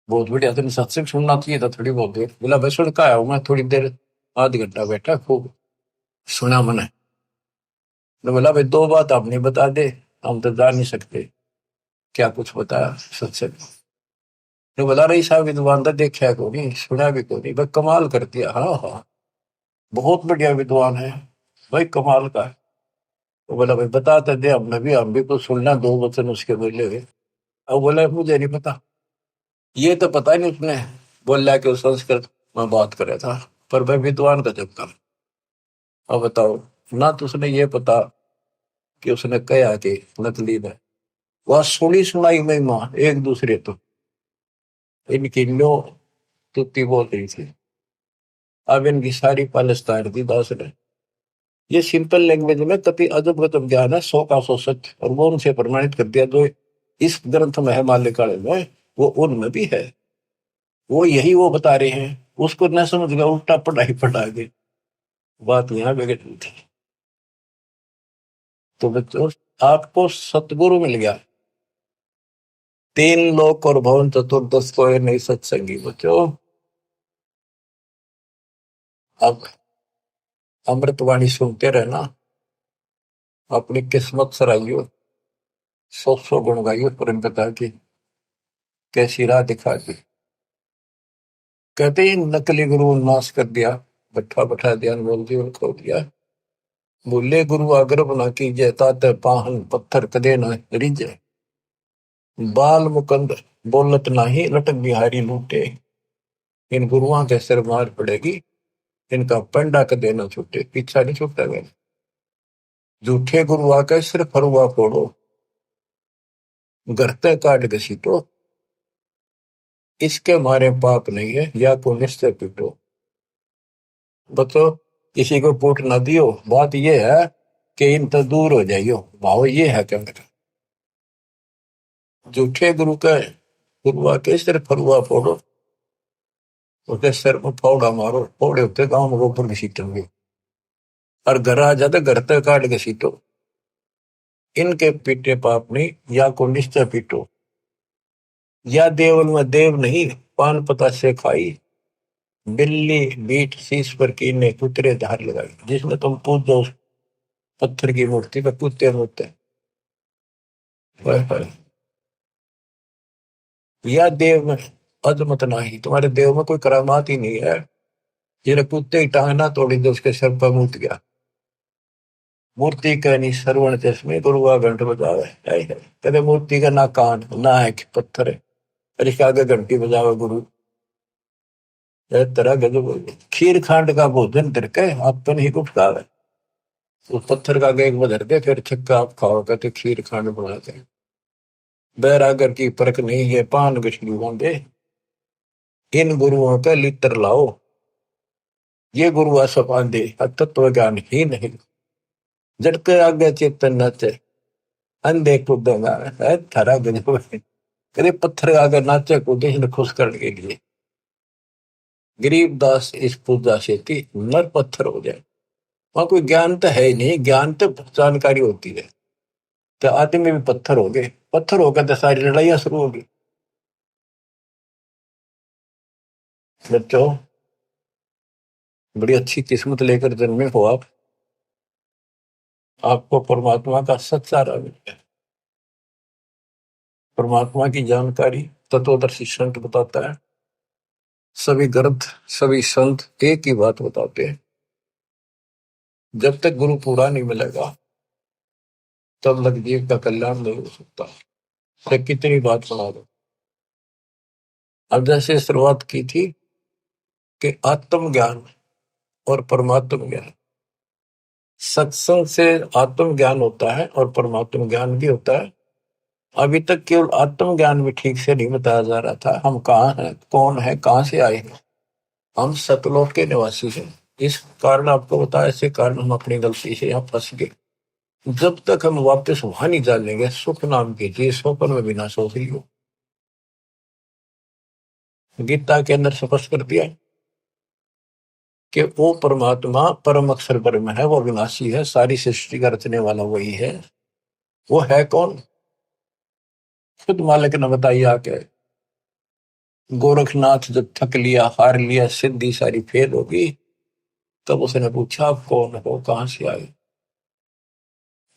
बहुत बढ़िया, तुमने सत्संग सुनना चाहिए था थोड़ी बहुत देर। बोला भाई सुन का आया हूँ मैं, थोड़ी देर, आध घंटा बैठा, खूब सुना मैंने। तो बोला भाई दो बात आप नहीं बता दे, हम तो जा नहीं सकते। क्या कुछ बताया सत्संग। तो बोला रही साहब विद्वान था, देखा को नहीं, सुना भी को नहीं, भाई कमाल कर दिया। हाँ हाँ, बहुत बढ़िया विद्वान है भाई, कमाल का है। तो बोला भाई बताते दे, हम भी कुछ सुनना, दो वचन उसके बोले हुए। अब बोला मुझे नहीं पता, ये तो पता नहीं उसने बोला कि उस संस्कृत में बात करे था, पर भाई विद्वान का जब काम। अब बताओ ना, तो उसने ये पता कि उसने कहा कि नकली ने, वह सुनी सुनाई महिमा एक दूसरे तो इनकी लो तुत्ती बोल रही थी। अब इनकी सारी पालिस्तान दी दास ने, ये सिंपल लैंग्वेज में कति अजब गजब ज्ञान है, 100 का 100 सच, और वो उनसे प्रमाणित कर दिया। जो इस ग्रंथ में है माल्यकाल में, वो उनमें भी है, वो यही वो बता रहे हैं। उसको न समझ गया, उल्टा पढ़ाई पढ़ा गए, बात यहाँ बिगड़ रही थी। तो बच्चों, आपको सतगुरु मिल गया, तीन लोक और भवन चतुर्दश को नहीं सत्संगी बच्चों। अब अमृतवाणी सुनते रहना, अपनी किस्मत सराइयो, 100 गुण गाइयो, परम पिता की कैसी राह दिखा दी। कहते ही नकली गुरु नाश कर दिया, बैठा बैठा ध्यान बोल जीवन खो दिया। बोले गुरु आग्रह बना कीजिए, ताते पाहन पत्थर कदे न रिजे। बाल मुकंद बोलत नाही, लटक बिहारी लूटे। इन गुरुओं के सिर मार पड़ेगी, इनका पंडा कदे न छूटे। पीछा नहीं छूटा गया। झूठे गुरु आके सिर फरुआ फोड़ो, गरते काट घसीटो। इसके मारे पाप नहीं है, या को निश्चय पीटो। बतो किसी को पूट ना दियो। बात ये है कि इन तो दूर हो जाइयो। भाव ये है क्या मेरा। झूठे गुरु का गुरु आके सिर फरुआ फोड़ो, उसके सिर में फावड़ा मारो। फावड़े होते गांव में गोबर घसीटेंगे, और घर आ जाते घर तक काट घसीटो। इनके पीटे पाप नहीं, या को निश्चय पीटो। या देवल में देव नहीं, पान पता से खाई। बिल्ली बीट शीश पर कीने कुतरे धार लगाई। जिसमें तुम पूजो पत्थर की मूर्ति पे कुत्ते होते हैं। या देव में अजमत नहीं, तुम्हारे देव में कोई करामात ही नहीं है। जिन्हें कुत्ते की टांग ना तोड़ी तो उसके सर पर मूत गया। मूर्ति का नहीं श्रवण चश्मे, गुरुआ घंट बजावे। कहते मूर्ति का ना कान ना है पत्थर है, और इसके आगे घंटी बजावे गुरु। तरह गजब। खीर खांड का भोजन तिरके अपन ही कुछ खावे। उस पत्थर का आगे एक बधर दे, फिर छक्का आप खाओ। कहते खीर खांड बनाते हैं। बैरागर की परख नहीं है, पान गछली बांधे। इन गुरुओं का लित्र लाओ, ये गुरु सपांदे तत्व ज्ञान ही नहीं। जड़के आगे चेतन नाचे, अंधे कूदेगा। थारा गजब है। कदे पत्थर आगे नाचे कूदे इन्हें खुश करने के लिए। गरीब दास इस पूजा से नर पत्थर हो जाए। वहां कोई ज्ञान तो है ही नहीं, ज्ञान तो जानकारी होती है। तो आदमी भी पत्थर हो गए, पत्थर होकर तो सारी लड़ाइयां शुरू होगी। बच्चों बड़ी अच्छी किस्मत लेकर जन्मे हो आप। आपको परमात्मा का सच्चा रंग है। परमात्मा की जानकारी तत्वदर्शी संत बताता है। सभी ग्रंथ सभी संत एक ही बात बताते हैं, जब तक गुरु पूरा नहीं मिलेगा तब लग जीव का कल्याण नहीं हो सकता। तो कितनी बात सुना दो। अब जैसे शुरुआत की थी कि आत्म ज्ञान और परमात्म ज्ञान, सत्संग से आत्म ज्ञान होता है और परमात्म ज्ञान भी होता है। अभी तक केवल आत्म ज्ञान भी ठीक से नहीं बताया जा रहा था। हम कहाँ हैं, कौन है, कहाँ से आए हैं। हम सतलोक के निवासी हैं। इस कारण आपको बताया, ऐसे कारण हम अपनी गलती से यहाँ फंस गए। जब तक हम वापस वहां नहीं जानेंगे, सुख नाम की चीज स्वप्न में बिना सो रही हो। गीता के अंदर स्पष्ट कर दिया कि वो परमात्मा परम अक्षर ब्रह्म है, वो विनाशी है, सारी सृष्टि का रचने वाला वही है। वो है कौन, खुद मालिक ने बताइए आके। गोरखनाथ जब थक लिया, हार लिया, सिद्धि सारी फेल होगी, तब उसने पूछा आप कौन हो, कहां से आए।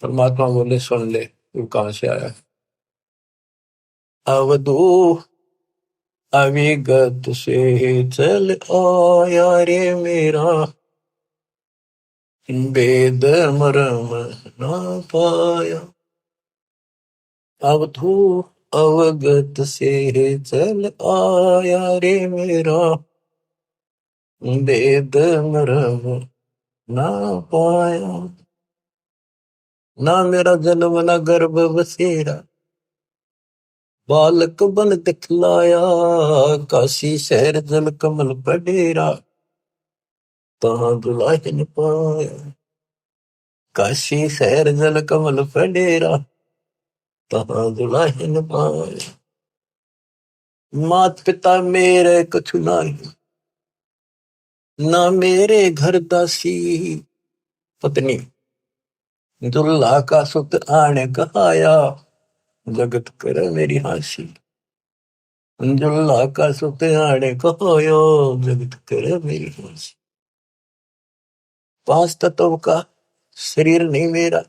परमात्मा बोले सुन ले, तू कहां से आया। अवधू अविगत से चल आया रे मेरा, वेद मरम ना पाया। अवधू अवगत से चल आया रे मेरा, वेद मरम ना पाया। ना मेरा जन्म ना गर्भ बसेरा, बालक बन दिखलाया। काशी शहर जल कमल पडेरा, तहां दुलाहिन पाया। काशी शहर जल कमल पडेरा, तहां दुलाहिन पाया। मात पिता मेरे कछु नाही, ना मेरे घर दासी। पत्नी दुल्हा का सुत आने कहाया, जगत कर मेरी हासी। दुल्हा का सुत आने कहाया, जगत कर मेरी हासी। पांच तत्व का शरीर नहीं मेरा,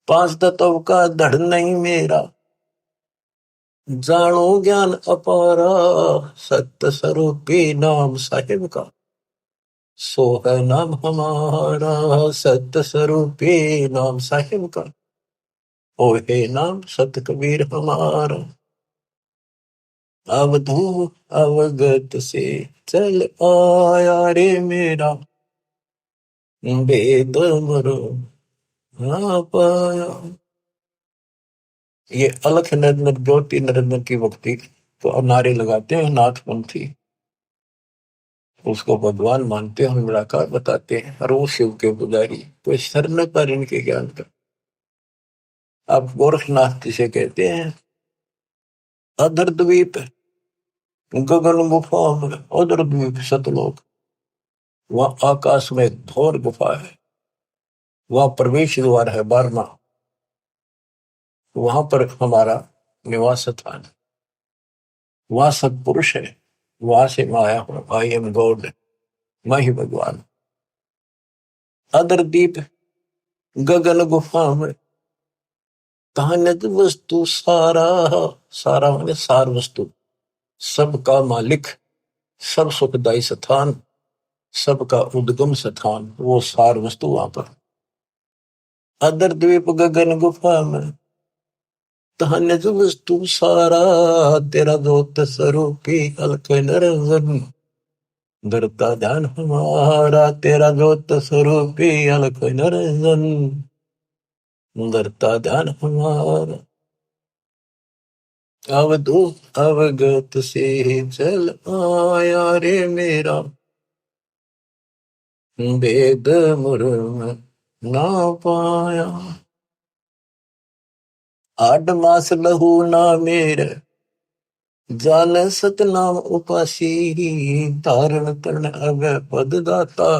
पांच तत्व का धड़ नहीं मेरा। जानो ज्ञान अपारा सत्य स्वरूपी नाम साहिब का, सो है नाम हमारा सत्य स्वरूपी नाम साहिब का, ओ है नाम सत कबीर हमारा। अवधू अवगत से चल आया रे मेरा, वेद मरो ना पाया। ये अलख निरंजन ज्योति निरंजन की भक्ति तो नारे लगाते हैं नाथपंथी, उसको भगवान मानते हैं, निराकार बताते हैं, और वो शिव के पुजारी, कोई सर न पर इनके ज्ञान का। आप गोरखनाथ जिसे कहते हैं, अधर द्वीप गगन गुफा में, अधर द्वीप सतलोक, वहां आकाश में एक घोर गुफा है, वहां प्रवेश द्वार है 12वां, वहां पर हमारा निवास स्थान, वहां सत्पुरुष है, वहां से मैं आया हूं, आई एम गॉड, मैं ही भगवान। अधर दीप गगन गुफा में, कहानित वस्तु सारा, सारा माने सार वस्तु, सबका मालिक, सब सुखदायी स्थान, सबका उद्गम स्थान, वो सार वस्तु वहां पर। अदर द्वीप गगन गुफा में, कहानित वस्तु सारा, तेरा जोत स्वरूपी अलख निरंजन, धरता ध्यान हमारा, तेरा जोत स्वरूपी अलख निरंजन, धरता ध्यान हमारा। अवधू अवगत से चल आया रे मेरा, वेद मुरम ना पाया। 8 मास लहू ना मेरे, जान सतनाम उपासी, धारण तरण अब पद दाता,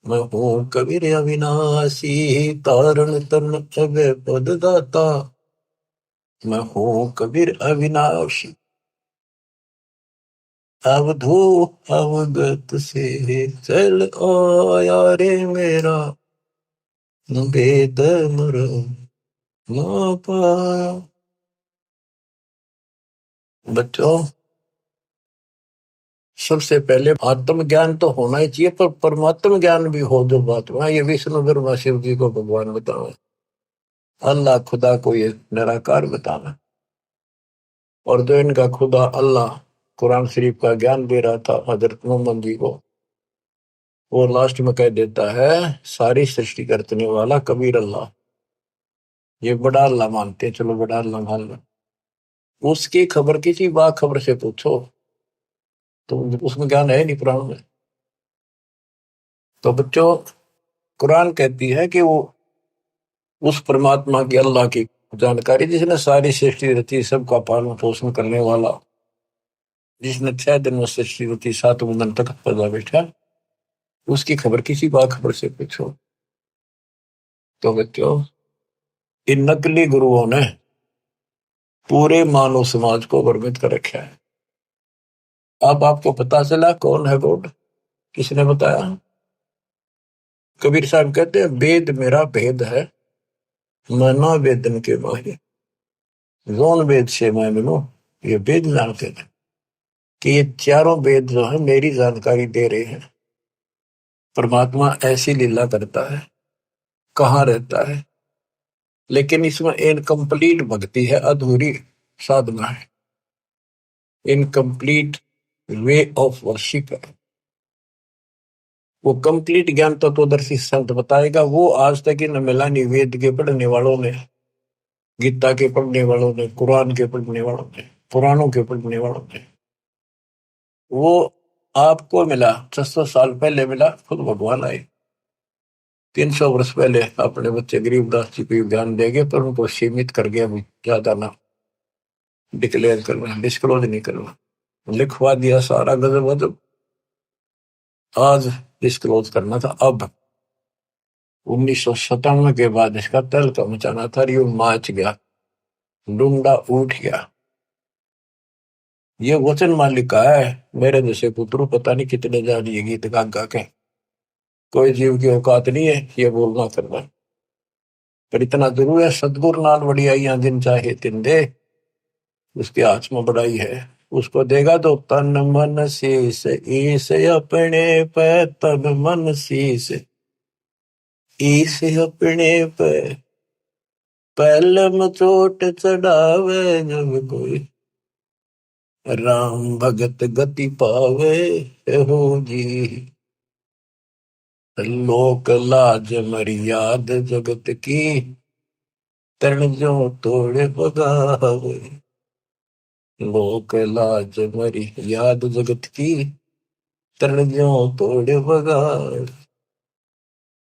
मैं हूँ कबीर अविनाशी, धारण तरण अब पद दाता, मैं हूँ कबीर अविनाशी। अवधू अवगत से चल आया रे मेरा, वेद मुरम ना पाया। बच्चों, सबसे पहले आत्म ज्ञान तो होना ही चाहिए, पर परमात्म ज्ञान भी हो जो बात वहां, ये विष्णु ब्रह्मा शिव जी को भगवान बतावे, अल्लाह खुदा को ये निराकार बतावे। और जो इनका खुदा अल्लाह कुरान शरीफ का ज्ञान दे रहा था हजरत मोहम्मद जी को, वो लास्ट में कह देता है सारी सृष्टि करने वाला कबीर अल्लाह, ये बड़ा अल्लाह मानते हैं, चलो बड़ा अल्लाह मान लो। उसकी खबर किसी बा खबर से पूछो तो उसमें ज्ञान है नहीं कुरान में। तो बच्चों, कुरान कहती है कि वो उस परमात्मा की, अल्लाह की जानकारी, जिसने सारी सृष्टि रची, सबका पालन पोषण करने वाला, जिसने 6 दिन में सृष्टि रची, 7वें दिन तक पैदा बैठा, उसकी खबर किसी बाखबर से पूछो। तो बच्चों, इन नकली गुरुओं ने पूरे मानव समाज को भ्रमित कर रखा है। अब आपको पता चला कौन है गॉड, किसने बताया? कबीर साहब कहते हैं, वेद मेरा भेद है, मैं ना वेदन के माहिर, जोन वेद से मैं मिलूं, ये वेद जानते थे कि ये चारों वेद जो है मेरी जानकारी दे रहे हैं। परमात्मा ऐसी लीला करता है, कहाँ रहता है, लेकिन इसमें इनकम्प्लीट भक्ति है, अधूरी साधना है, इनकम्प्लीट वे ऑफ वर्शिप है। वो कंप्लीट ज्ञान तत्वदर्शी संत बताएगा, वो आज तक इन मिला नहीं, वेद के पढ़ने वालों ने, गीता के पढ़ने वालों ने, कुरान के पढ़ने वालों ने, पुराणों के पढ़ने वालों ने। वो आपको मिला 600 साल पहले मिला, खुद भगवान आए 300 वर्ष पहले, अपने बच्चे गरीबदास जी को ज्ञान देंगे, पर उनको सीमित कर गया, ज्यादा ना डिक्लेयर करना, डिस्क्लोज नहीं करना, लिखवा दिया सारा गजब वजब। आज डिस्क्लोज करना था, अब 1997 के बाद इसका तहलका मचाना था, यूं माच गया, डूंडा उठ गया। ये वचन मालिक का है, मेरे जैसे पुत्र पता नहीं कितने जान ये गीत गा गा के, कोई जीव की औकात नहीं है ये बोलना करना, पर इतना जरूर है, सतगुरु नाल वड़ी आइया जिन चाहे तिन दे, उसके हाथ में बड़ाई है, उसको देगा तो तन मन शीस ईस अपने पे, तन मन शीस ईस अपने पे, पहलम चोट चढ़ावे जब कोई, राम भगत गति पावे हो जी। लोक लाज मर्याद जगत की, तरण जो तोड़े बगावे। लोक लाज मर्याद जगत की, तरण जो तोड़े बगावे।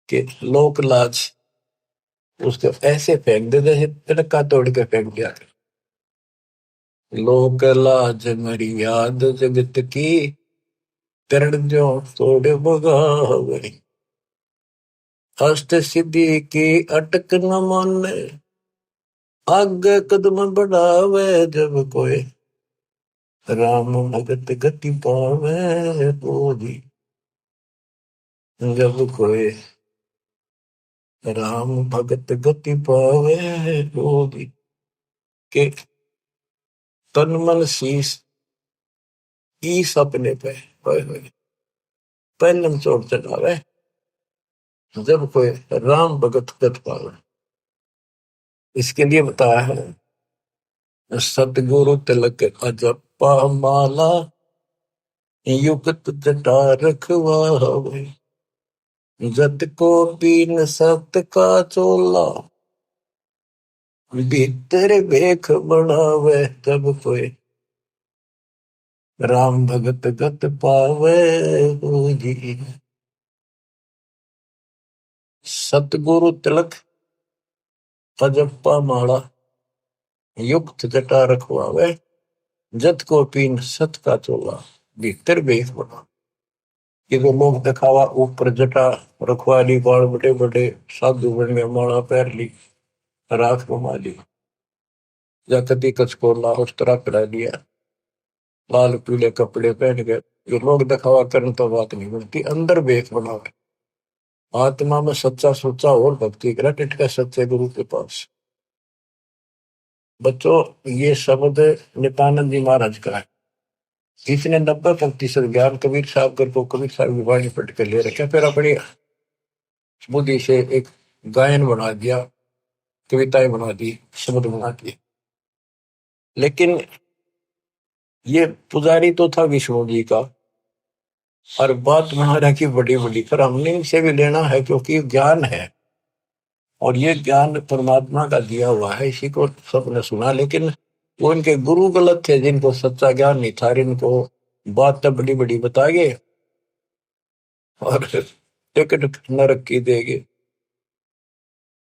के लोक लाज उसको ऐसे फेंक दे जैसे तिनका तोड़ के फेंक दिया। लोक लाज मर्याद जगत की, तरण जो तोड़े बगावे। अष्ट सिद्धि की अटक न माने, आगे कदम बढ़ावे जब कोई, राम भगत गति पावे बोधी। जब कोई राम भगत गति पावे बोधी, के तन मन शीस ईस अपने पे, पहलम चोट चढ़ावे जब कोई राम भगत गति पावे। इसके लिए बताया है, सतगुरु तिलक अजपा माला, युगत जटा रखवावे। जत को पीन सत का चोला, भीतर बेख बढ़ावे जब कोई, राम भगत गत पावे हो जी। सतगुरु तिलक अजप्पा माला, युक्त जटा रखवावे। जत को पीन सत का चोला, भीतर बेख बढ़ावे। ये तो लोग दिखावा, ऊपर जटा रखवा ली, बाल बड़े बड़े साधु बन गए, माला पैर ली, राख घुमा ली, या कदी कचकोला उस तरह करा लिया, लाल पीले कपड़े पहन गए। जो लोग दिखावा करने तो बात नहीं बनती, अंदर बेख बनावे। आत्मा में सच्चा सोचा और भक्ति करा, टिटका सच्चे गुरु के पास। बच्चों, ये शब्द नित्यानंद जी महाराज का है। इसने 90% ज्ञान कबीर साहब को कबीर साहब की वाणी पढ़ के ले रखे, फिर अपनी बुद्धि से एक गायन बना दिया, कविताएं बना दी, शब्द बना दिए। लेकिन ये पुजारी तो था विष्णु जी का, और बात महाराज की बड़ी बड़ी, पर हमने इनसे भी लेना है क्योंकि ज्ञान है, और ये ज्ञान परमात्मा का दिया हुआ है, इसी को सबने सुना। लेकिन वो इनके गुरु गलत थे, जिनको सच्चा ज्ञान नहीं था, इनको बात तो बड़ी बड़ी बता गए और टिकट नरक की देगे।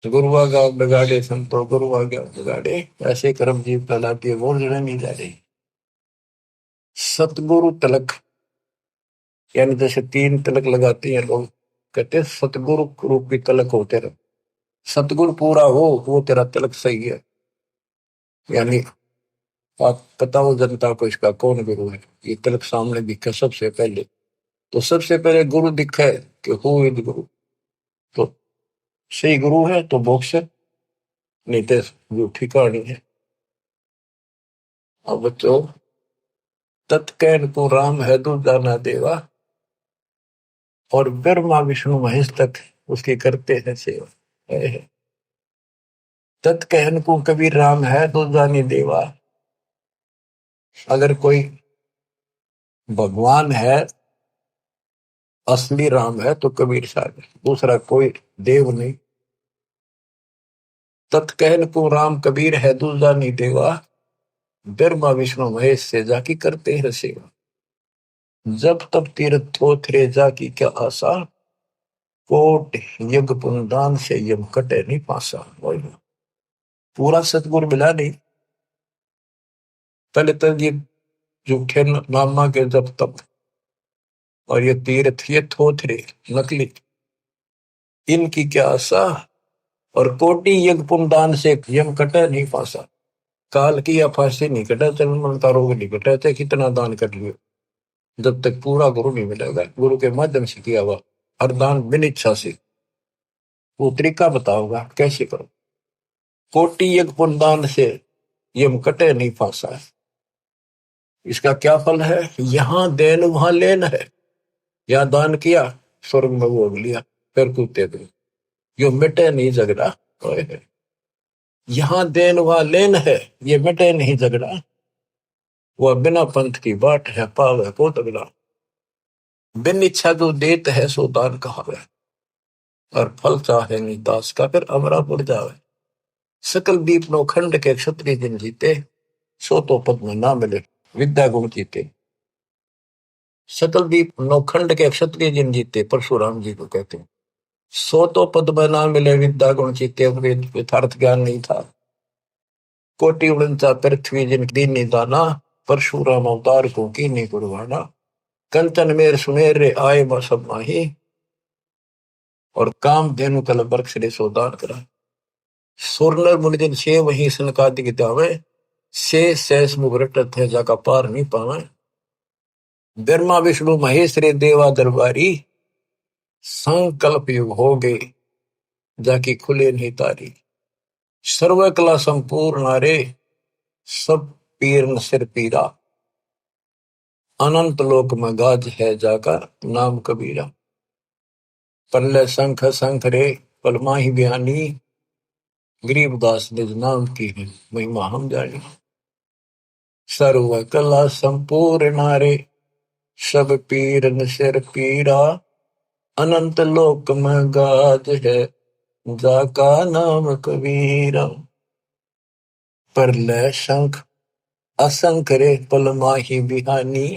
गुरुआ गाँव बिगाड़े संतो, गुरुआ गाँव बिगाड़े, ऐसे कर्म जीव कहलाती है, वो जड़े नहीं जा रही। सतगुरु तिलक, यानी जैसे 3 तिलक लगाते हैं लोग, कहते हैं सतगुरु रूप की तिलक हो तेरा, सतगुरु पूरा हो वो तेरा तिलक सही है। यानी आप बताओ जनता को इसका कौन गुरु है, ये तिलक सामने दिखे सबसे पहले, तो सबसे पहले गुरु दिखे कि हु इज गुरु, तो सही गुरु है तो मोक्ष, नहीं तो झूठी कहानी है। अब बच्चों, तत्कैन को राम है दूजा ना देवा, और ब्रह्मा विष्णु महेश तक उसकी करते हैं सेवा। तत्कहन को कबीर राम है दूजा नहीं देवा। अगर कोई भगवान है, असली राम है, तो कबीर साहब है, दूसरा कोई देव नहीं। तत्कहन को राम कबीर है दूजा नहीं देवा, ब्रह्मा विष्णु महेश से जाकी करते हैं सेवा। जब तब तीर्थ थोथरे जाकी क्या आशा, कोट यज्ञ पुनदान से यम कटे नहीं पासा। पूरा सतगुरु मिला नहीं, पहले तो ये झूठे नामा के जब तब, और ये तीर्थ ये थोथरे नकली, इनकी क्या आशा, और कोटि यज्ञ पुनदान से यम कटे नहीं पासा। काल की या फांसी नहीं कटा, जन्म का रोग नहीं कटा, थे कितना दान कर लियो, जब तक पूरा गुरु नहीं मिलेगा, गुरु के माध्यम से किया हुआ हर दान बिन इच्छा से। वो तरीका बताओगा कैसे करो। कोटि यज्ञ पुनदान से ये कटे नहीं फांसा है। इसका क्या फल है? यहां देन वहां लेन है। यहाँ दान किया, स्वर्ग में भोग लिया, फिर कूदते गए। यो मिटे नहीं झगड़ा। यहाँ देन वहां लेन है, ये मिटे नहीं झगड़ा। वह बिना पंथ की बाट है, पाव है को तगड़ा। बिन इच्छा जो देत है सो दान कहावे, और फल चाहे नहीं दास का फिर अमरा पुर जावे। सकल दीप नो खंड के क्षत्रिय जिन जीते, सो तो पद में ना मिले विद्या गुण जीते। सकल दीप नौखंड के क्षत्रिय जिन जीते, परशुराम जी को कहते हैं। सो तो पद में ना मिले विद्या गुण जीते, यथार्थ ज्ञान नहीं था। कोटि उड़नता पृथ्वी जिन दीन दाना, परशुराम अवतार को की नहीं कुर्बाना। कंचन मेर सुमेर रे आए सब माही, और काम धेनु कल बरक्ष रे सोदान करा। सुरनर मुनिजन छे वही सनकादि गितावे, से सैस मुगरटत है जाका पार नहीं पावे। ब्रह्मा विष्णु महेश रे देवा दरबारी, संकल्प युग हो गए जाकी खुले नहीं तारी। सर्व कला संपूर्ण नारे, सब पीर न सिर पीरा। अनंत लोक में गाज है जाका नाम कबीरा। पल्ले शंख शंख रे पलमा ही बयानी, गरीबदास निज नाम की है महिमा हम जानी। सर्व कला संपूर्ण नारे, सब पीर न सिर पीरा। अनंत लोक में गाज है जाका नाम कबीरा। परलय शंख असंख रे पलमा ही बिहानी,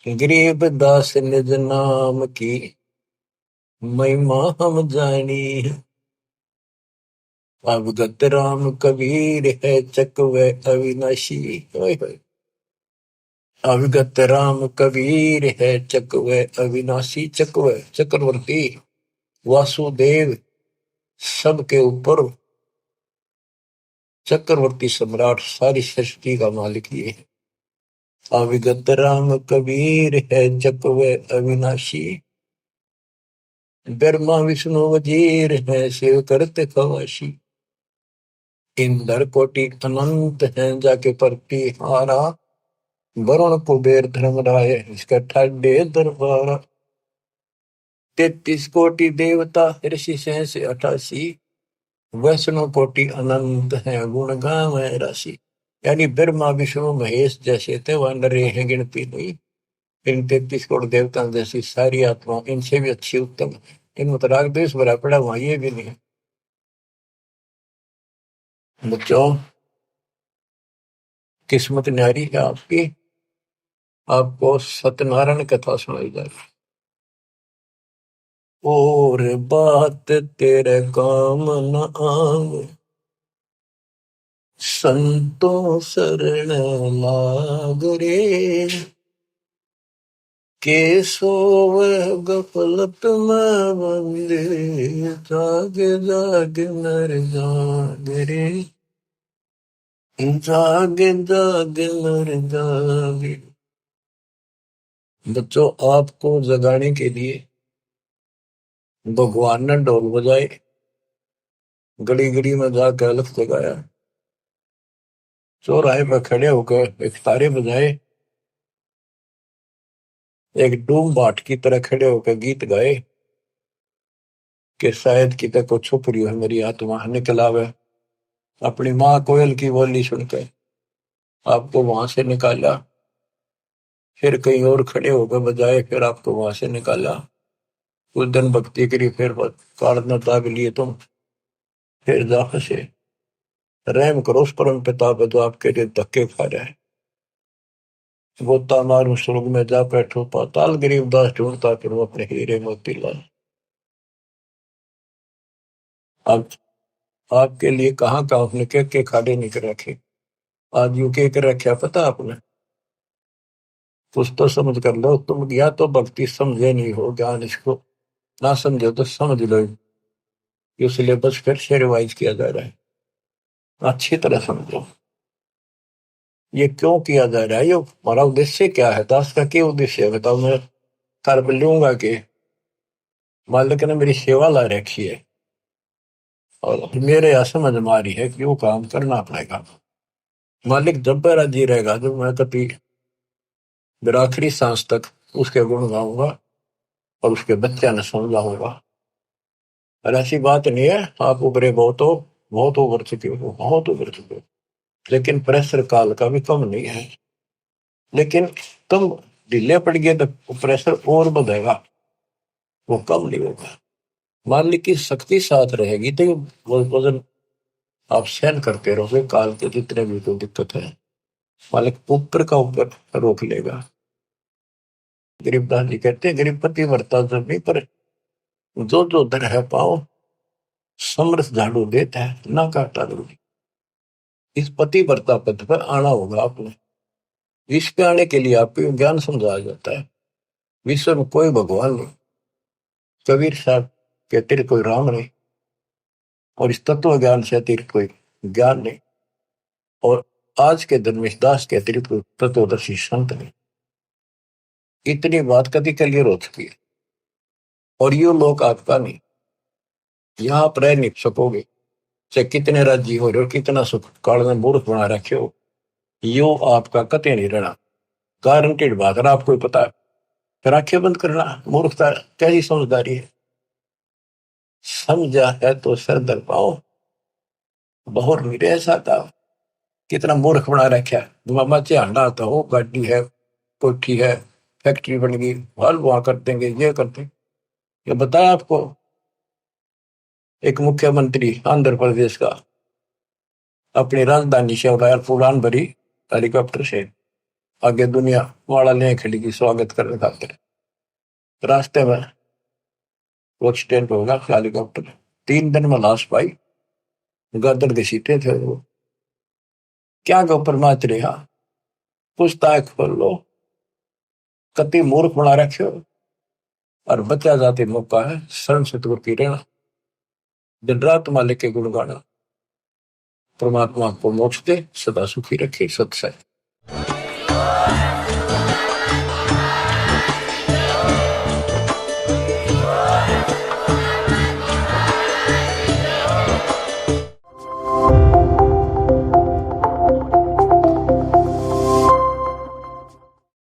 गरीब दास निज नाम की महिमा हम जानी। अवगत राम कबीर है चकवे अविनाशी। अवगत राम कबीर है चकवे अविनाशी। चकवे चक्रवर्ती, वासुदेव सबके ऊपर चक्रवर्ती सम्राट, सारी सृष्टि का मालिक ये है। अविगत राम कबीर है चकवे अविनाशी, ब्रह्मा विष्णु वजीर है शिव करते खवाशी। इंद्र कोटि अनंत है जाके परती हारा, वरुण कुबेर धर्म राय इसका ठाडे दरबारा। 33 कोटि देवता ऋषि सहस 88, वैष्णव कोटि अनंत है गुण गावे राशि। यानी ब्रह्मा विष्णु महेश जैसे थे वह नरे हैं गिनती नहीं। इन 33 करोड़ देवता जैसी सारी आत्मा इनसे भी अच्छी उत्तम, इनमें तो राग द्वेष भरा पड़ा, वहां ये भी नहीं है। बच्चों, किस्मत न्यारी है आपकी। आपको सत्यनारायण कथा सुनाई जाए। और बात तेरे काम न आवे, संतों शरण लाग रे। के सोवे गफलत में बंदे, जाग जाग नर जाग रे। जाग जाग नर जाग। बच्चों, आपको जगाने के लिए भगवान ने ढोल बजाए, गली गली में जाकर अलख जगाया, चौराहे पर खड़े होकर एक तारे बजाए, एक डूम बाट की तरह खड़े होकर गीत गाए कि शायद कितने को छुप रही है मेरी आत्मा निकल आवे। अपनी माँ कोयल की बोली सुनकर आपको वहां से निकाला, फिर कहीं और खड़े होकर बजाए, फिर आपको वहां से निकाला। कुछ दिन भक्ति करी, फिर कारण दाग लिए तुम, फिर जा फंसे। रहम करो उस परम पिता पे जो आपके लिए धक्के खा रहा है। गोता मारू स्वर्ग में जा बैठो पाताल, गरीबदास ढूंढता फिर वो अपने हीरे मोती लाल। अब आपके लिए कहाँ का आपने के खाड़े निकल रखे। आज यू के कर रखा पता आपने? कुछ तो समझ कर लो तुम, या तो भक्ति समझे नहीं हो, ज्ञान इसको ना समझो तो समझ लो। ये सिलेबस फिर से रिवाइज किया जा रहा है, अच्छी तरह समझो। ये क्यों किया जा रहा है, ये हमारा उद्देश्य क्या है, दास का क्या उद्देश्य है बताओ। मैं कर लूंगा कि मालिक ने मेरी सेवा ला रखी है और मेरे यहाँ समझ में आ रही है कि वो काम करना पड़ेगा। मालिक जब पर राजी रहेगा, जब मैं कभी मेरा आखिरी सांस तक उसके गुण गाऊंगा और उसके बच्चे ने समझाऊंगा। और ऐसी बात नहीं है आप उभरे बहुत हो, बहुत उभर चुके हो, बहुत उभर चुके हो, लेकिन प्रेशर काल का भी कम नहीं है। लेकिन तुम ढीले पड़ गए तो प्रेशर और बढ़ेगा, वो कम नहीं होगा। मान ली की शक्ति साथ रहेगी तो वो वजन आप सहन करते रहोगे, काल के जितने भी कोई दिक्कत है मालिक ऊपर का ऊपर रोक लेगा। गरीबदास जी कहते हैं गरीबपति वर्ता जब पर जो जो दर है पाओ, समरस झाड़ू देता है ना काटा दूरी। इस पति वर्ता पद पर आना होगा आपने। विश्व पे आने के लिए आपको ज्ञान समझाया जाता है। विश्व में कोई भगवान नहीं, कबीर साहब के अतिरिक्त कोई राम नहीं, और इस तत्व ज्ञान से अतिरिक्त कोई ज्ञान नहीं, और आज के धर्मेश दास के अतिरिक्त कोई तत्वदर्शी संत नहीं। इतनी बात कभी क्लियर हो चुकी है, और ये लोग आपका नहीं, यहाँ आप रह नहीं सकोगे चाहे कितने राज्य हो रहे हो, कितना सुख काल में मूर्ख बना रखे हो, यो आपका कतई नहीं रहना। गारंटेड बात है, आपको पता है। फिर आंखें बंद करना मूर्खता, कैसी समझदारी है। समझा है तो सर दर पाओ, बहुत मेरे ऐसा था। कितना मूर्ख बना रखा है, मामा झांडा आता हो, गाड़ी है, कोठी है, फैक्ट्री बन गई, हल वहां कर देंगे, ये कर देंगे। ये बताया आपको एक मुख्यमंत्री आंध्र प्रदेश का अपनी राजधानी से उड़ाया उड़ान भरी हेलीकॉप्टर से, आगे दुनिया वाला ले खड़ी की स्वागत करने खातिर। रास्ते में वो एक्सीडेंट होगा, हेलीकॉप्टर 3 दिन में लाश पाई, गर्दन घसीटे थे वो। क्या के ऊपर नाच रहा, पूछताछ खोल लो, कति मूर्ख बना रखे हो। और बचा जाते मौका है शर्म से तो पी रहना, दिन रात मालिक के गुण गाना। परमात्मा को मोक्ष दे, सदा सुखी रखे। सत्संग।